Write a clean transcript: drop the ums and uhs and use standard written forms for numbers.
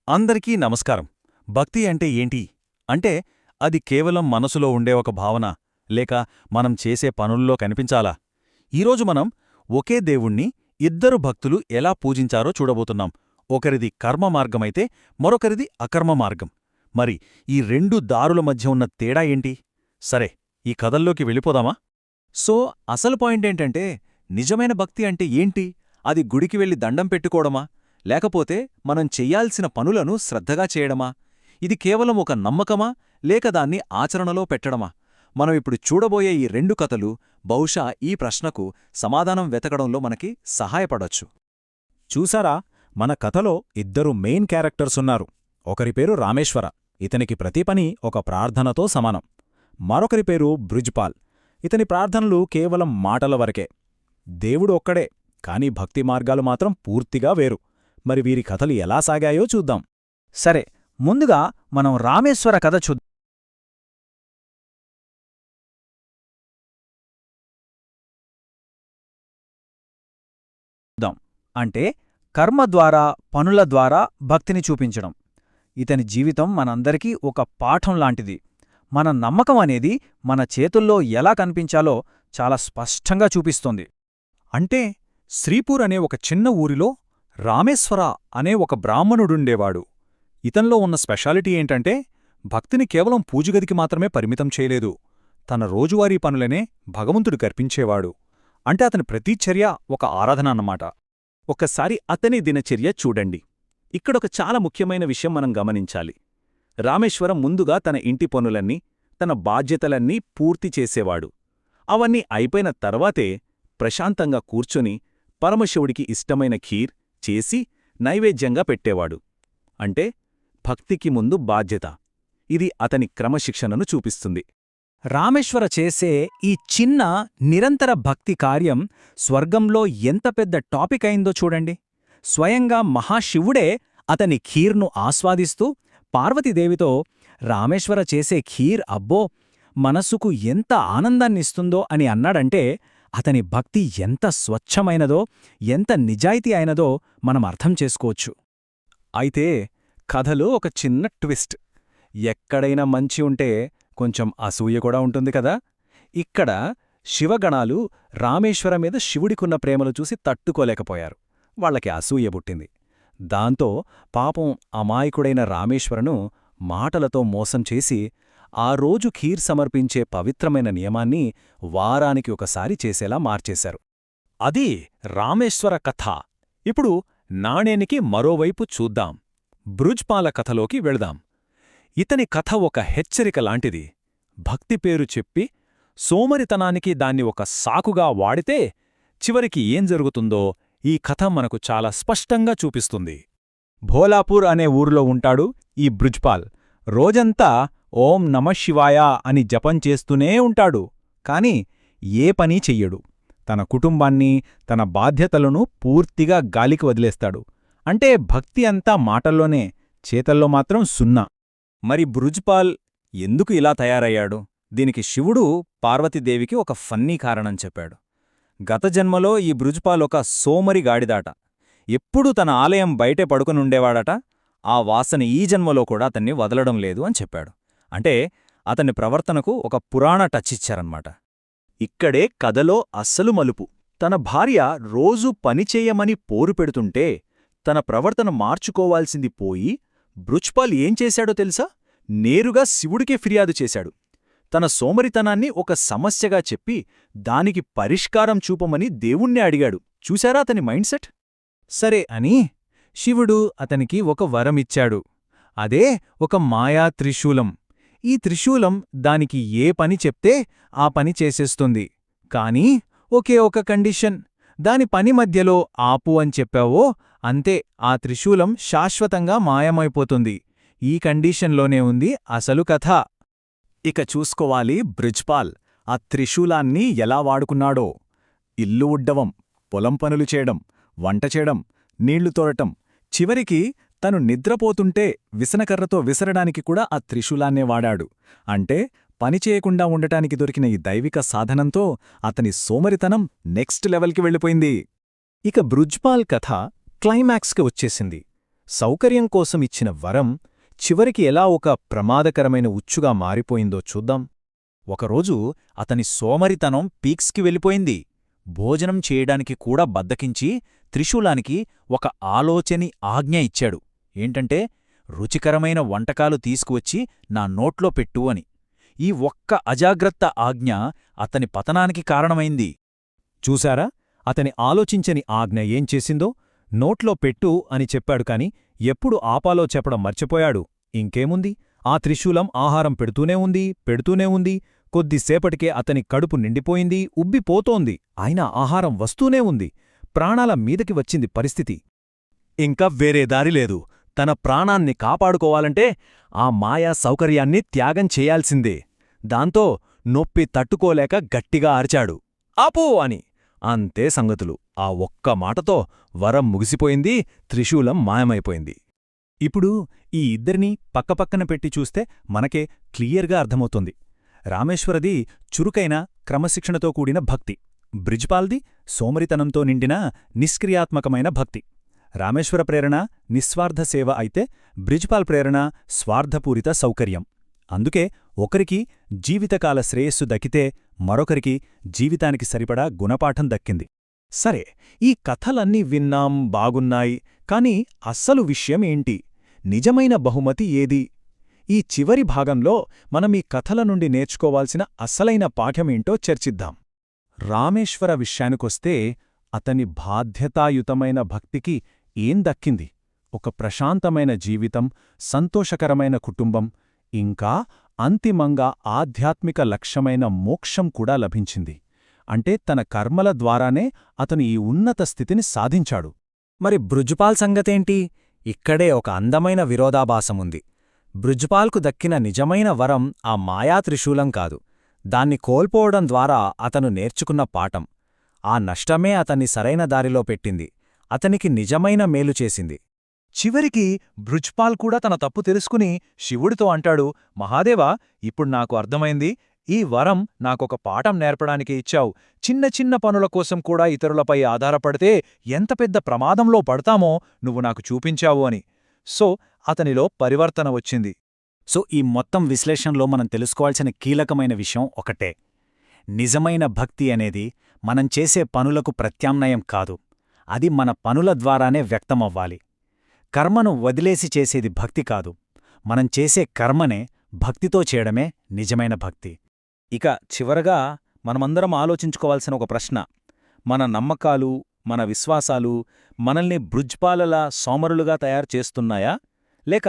అందరికీ నమస్కారం. భక్తి అంటే ఏంటి? అంటే అది కేవలం మనసులో ఉండే ఒక భావన, లేక మనం చేసే పనుల్లో కనిపించాలా? ఈరోజు మనం ఒకే దేవుణ్ణి ఇద్దరు భక్తులు ఎలా పూజించారో చూడబోతున్నాం. ఒకరిది కర్మ మార్గమైతే మరొకరిది అకర్మ మార్గం. మరి ఈ రెండు దారుల మధ్య ఉన్న తేడా ఏంటి? సరే, ఈ కథల్లోకి వెళ్ళిపోదామా? అసలు పాయింటేంటంటే, నిజమైన భక్తి అంటే ఏంటి? అది గుడికి వెళ్లి దండం పెట్టుకోవడమా? లేకపోతే మనం చెయ్యాల్సిన పనులను శ్రద్ధగా చేయడమా? ఇది కేవలం ఒక నమ్మకమా, లేక దాన్ని ఆచరణలో పెట్టడమా? మనం ఇప్పుడు చూడబోయే ఈ రెండు కథలు బహుశా ఈ ప్రశ్నకు సమాధానం వెతకడంలో మనకి సహాయపడొచ్చు. చూసారా, మన కథలో ఇద్దరు మెయిన్ క్యారెక్టర్స్ ఉన్నారు. ఒకరి పేరు రామేశ్వర, ఇతనికి ప్రతి పని ఒక ప్రార్థనతో సమానం. మరొకరి పేరు బ్రిజ్పాల్, ఇతని ప్రార్థనలు కేవలం మాటల వరకే. దేవుడు ఒక్కడే, కాని భక్తి మార్గాలు మాత్రం పూర్తిగా వేరు. మరి వీరి కథలు ఎలా సాగాయో చూద్దాం. సరే, ముందుగా మనం రామేశ్వర కథ చూద్దాం. అంటే కర్మ ద్వారా, పనుల ద్వారా భక్తిని చూపించడం. ఇతని జీవితం మనందరికీ ఒక పాఠం లాంటిది. మన నమ్మకం అనేది మన చేతుల్లో ఎలా కనిపించాలో చాలా స్పష్టంగా చూపిస్తోంది. అంటే శ్రీపూర్ అనే ఒక చిన్న ఊరిలో రామేశ్వర అనే ఒక బ్రాహ్మణుడుండేవాడు. ఇతన్లో ఉన్న స్పెషాలిటీ ఏంటంటే, భక్తిని కేవలం పూజగదికి మాత్రమే పరిమితం చేయలేదు. తన రోజువారీ పనులనే భగవంతుడు కర్పించేవాడు. అంటే అతని ప్రతి చర్య ఒక ఆరాధన అన్నమాట. ఒక్కసారి అతని దినచర్య చూడండి. ఇక్కడొక చాలా ముఖ్యమైన విషయం మనం గమనించాలి. రామేశ్వరం ముందుగా తన ఇంటి పనులన్నీ, తన బాధ్యతలన్నీ పూర్తి చేసేవాడు. అవన్నీ అయిపోయిన తర్వాతే ప్రశాంతంగా కూర్చొని పరమశివుడికి ఇష్టమైన ఖీర్ చేసి నైవేద్యంగా పెట్టేవాడు. అంటే భక్తికి ముందు బాధ్యత. ఇది అతని క్రమశిక్షణను చూపిస్తుంది. రామేశ్వర చేసే ఈ చిన్న నిరంతర భక్తి కార్యం స్వర్గంలో ఎంత పెద్ద టాపిక్ అయిందో చూడండి. స్వయంగా మహాశివుడే అతని ఖీర్ను ఆస్వాదిస్తూ పార్వతీదేవితో, రామేశ్వర చేసే ఖీర్ అబ్బో, మనస్సుకు ఎంత ఆనందాన్నిస్తుందో అని అన్నాడంటే అతని భక్తి ఎంత స్వచ్ఛమైనదో, ఎంత నిజాయితీ అయినదో మనం అర్థం చేసుకోవచ్చు. అయితే కథలో ఒక చిన్న ట్విస్ట్. ఎక్కడైనా మంచి ఉంటే కొంచెం అసూయ కూడా ఉంటుంది కదా. ఇక్కడ శివగణాలు రామేశ్వరం మీద శివుడికున్న ప్రేమలు చూసి తట్టుకోలేకపోయారు. వాళ్లకి అసూయ పుట్టింది. దాంతో పాపం అమాయకుడైన రామేశ్వరను మాటలతో మోసం చేసి ఆ రోజు ఖీర్ సమర్పించే పవిత్రమైన నియమాన్ని వారానికి ఒకసారి చేసేలా మార్చేశారు. అది రామేశ్వర కథ. ఇప్పుడు నాణేనికి మరోవైపు చూద్దాం. బ్రుజ్పాల కథలోకి వెళదాం. ఇతని కథ ఒక హెచ్చరిక లాంటిది. భక్తి పేరు చెప్పి సోమరితనానికి దాన్ని ఒక సాకుగా వాడితే చివరికి ఏం జరుగుతుందో ఈ కథ మనకు చాలా స్పష్టంగా చూపిస్తుంది. భోలాపూర్ అనే ఊరిలో ఉంటాడు ఈ బ్రుజ్పాల్. రోజంతా ఓం నమఃశివాయ అని జపం చేస్తూనే ఉంటాడు. కాని ఏ పనీ చెయ్యడు. తన కుటుంబాన్ని, తన బాధ్యతలను పూర్తిగా గాలికి వదిలేస్తాడు. అంటే భక్తి అంతా మాటల్లోనే, చేతల్లో మాత్రం సున్నా. మరి బ్రుజ్పాల్ ఎందుకు ఇలా తయారయ్యాడు? దీనికి శివుడు పార్వతీదేవికి ఒక ఫన్నీ కారణం చెప్పాడు. గత జన్మలో ఈ బ్రుజ్పాల్ ఒక సోమరి గాడిదాట. ఎప్పుడూ తన ఆలయం బయటే పడుకునుండేవాడట. ఆ వాసన ఈ జన్మలో కూడా అతన్ని వదలడం లేదు అని చెప్పాడు. అంటే అతని ప్రవర్తనకు ఒక పురాణ టచ్ ఇచ్చారన్నమాట. ఇక్కడే కథలో అస్సలు మలుపు. తన భార్య రోజూ పనిచేయమని పోరు పెడుతుంటే తన ప్రవర్తన మార్చుకోవాల్సింది పోయి బ్రుజ్పాల్ ఏం చేశాడో తెలుసా? నేరుగా శివుడికే ఫిర్యాదు చేశాడు. తన సోమరితనాన్ని ఒక సమస్యగా చెప్పి దానికి పరిష్కారం చూపమని దేవుణ్ణి అడిగాడు. చూశారా అతని మైండ్ సెట్? సరే అని శివుడు అతనికి ఒక వరమిచ్చాడు. అదే ఒక మాయా త్రిశూలం. ఈ త్రిశూలం దానికి ఏ పని చెప్తే ఆ పని చేసేస్తుంది. కానీ ఒకే ఒక కండిషన్. దాని పని మధ్యలో ఆపు అని చెప్పావో అంతే, ఆ త్రిశూలం శాశ్వతంగా మాయమైపోతుంది. ఈ కండిషన్లోనే ఉంది అసలు కథ. ఇక చూసుకోవాలి బ్రిజ్పాల్ ఆ త్రిశూలాన్ని ఎలా వాడుకున్నాడో. ఇల్లు ఉడ్డవం, పొలం పనులు చేయడం, వంట చేయడం, నీళ్లు తోడటం, చివరికి తను నిద్రపోతుంటే విసనకర్రతో విసరడానికి కూడా ఆ త్రిశూలాన్నే వాడాడు. అంటే పనిచేయకుండా ఉండటానికి దొరికిన ఈ దైవిక సాధనంతో అతని సోమరితనం నెక్స్ట్ లెవెల్కి వెళ్ళిపోయింది. ఇక బ్రుజ్పాల్ కథ క్లైమాక్స్కి వచ్చేసింది. సౌకర్యం కోసం ఇచ్చిన వరం చివరికి ఎలా ఒక ప్రమాదకరమైన ఉచ్చుగా మారిపోయిందో చూద్దాం. ఒకరోజు అతని సోమరితనం పీక్స్కి వెళ్ళిపోయింది. భోజనం చేయడానికి కూడా బద్దకించి త్రిశూలానికి ఒక ఆలోచని ఆజ్ఞ ఇచ్చాడు. ఏంటంటే, రుచికరమైన వంటకాలు తీసుకువచ్చి నా నోట్లో పెట్టు అని. ఈ ఒక్క అజాగ్రత్త ఆజ్ఞ అతని పతనానికి కారణమైంది. చూశారా, అతని ఆలోచించని ఆజ్ఞ ఏం చేసిందో? నోట్లో పెట్టు అని చెప్పాడు కాని ఎప్పుడు ఆపాలో చెప్పడం మర్చిపోయాడు. ఇంకేముంది, ఆ త్రిశూలం ఆహారం పెడుతూనే ఉంది. కొద్దిసేపటికే అతని కడుపు నిండిపోయింది, ఉబ్బిపోతోంది. అయినా ఆహారం వస్తూనే ఉంది. ప్రాణాల మీదకి వచ్చింది పరిస్థితి. ఇంకా వేరే దారిలేదు. తన ప్రాణాన్ని కాపాడుకోవాలంటే ఆ మాయా సౌకర్యాన్ని త్యాగం చేయాల్సిందే. దాంతో నొప్పి తట్టుకోలేక గట్టిగా అరిచాడు, ఆపో అని. అంతే సంగతులు. ఆ ఒక్క మాటతో వరం ముగిసిపోయింది, త్రిశూలం మాయమైపోయింది. ఇప్పుడు ఈ ఇద్దరినీ పక్కపక్కన పెట్టి చూస్తే మనకే క్లియర్గా అర్థమవుతుంది. రామేశ్వరది చురుకైన, క్రమశిక్షణతో కూడిన భక్తి. బ్రిజ్పాల్ది సోమరితనంతో నిండిన, నిష్క్రియాత్మకమైన భక్తి. రామేశ్వర ప్రేరణ నిస్వార్థ సేవ అయితే, బ్రిజ్పాల్ ప్రేరణ స్వార్థపూరిత సౌకర్యం. అందుకే ఒకరికి జీవితకాల శ్రేయస్సు దక్కితే మరొకరికి జీవితానికి సరిపడా గుణపాఠం దక్కింది. సరే, ఈ కథలన్నీ విన్నాం, బాగున్నాయి. కాని అస్సలు విషయం ఏంటి? నిజమైన బహుమతి ఏది? ఈ చివరి భాగంలో మనం ఈ కథల నుండి నేర్చుకోవాల్సిన అసలైన పాఠమేంటో చర్చిద్దాం. రామేశ్వర విషయానికొస్తే అతని బాధ్యతాయుతమైన భక్తికి ఏం దక్కింది? ఒక ప్రశాంతమైన జీవితం, సంతోషకరమైన కుటుంబం, ఇంకా అంతిమంగా ఆధ్యాత్మిక లక్ష్యమైన మోక్షం కూడా లభించింది. అంటే తన కర్మల ద్వారానే అతను ఈ ఉన్నత స్థితిని సాధించాడు. మరి బ్రిజ్పాల్ సంగతేంటి? ఇక్కడే ఒక అందమైన విరోధాభాసముంది. బ్రిజ్పాల్కు దక్కిన నిజమైన వరం ఆ మాయా త్రిశూలం కాదు, దాన్ని కోల్పోవడం ద్వారా అతను నేర్చుకున్న పాఠం. ఆ నష్టమే అతన్ని సరైన దారిలో పెట్టింది, అతనికి నిజమైన మేలు చేసింది. చివరికి బ్రిజ్పాల్ కూడా తన తప్పు తెలుసుకుని శివుడితో అంటాడు, మహాదేవా, ఇప్పుడు నాకు అర్థమైంది. ఈ వరం నాకొక పాఠం నేర్పడానికి ఇచ్చావు. చిన్న చిన్న పనుల కోసం కూడా ఇతరులపై ఆధారపడితే ఎంత పెద్ద ప్రమాదంలో పడతామో నువ్వు నాకు చూపించావు అని. సో అతనిలో పరివర్తన వచ్చింది. సో ఈ మొత్తం విశ్లేషణలో మనం తెలుసుకోవాల్సిన కీలకమైన విషయం ఒకటే. నిజమైన భక్తి అనేది మనం చేసే పనులకు ప్రత్యామ్నాయం కాదు, అది మన పనుల ద్వారానే వ్యక్తమవ్వాలి. కర్మను వదిలేసి చేసేది భక్తి కాదు, మనం చేసే కర్మనే భక్తితో చేయడమే నిజమైన భక్తి. ఇక చివరగా మనమందరం ఆలోచించుకోవాల్సిన ఒక ప్రశ్న: మన నమ్మకాలు, మన విశ్వాసాలు మనల్ని బ్రిజ్పాలలా సోమరులుగా తయారు చేస్తున్నాయా? లేక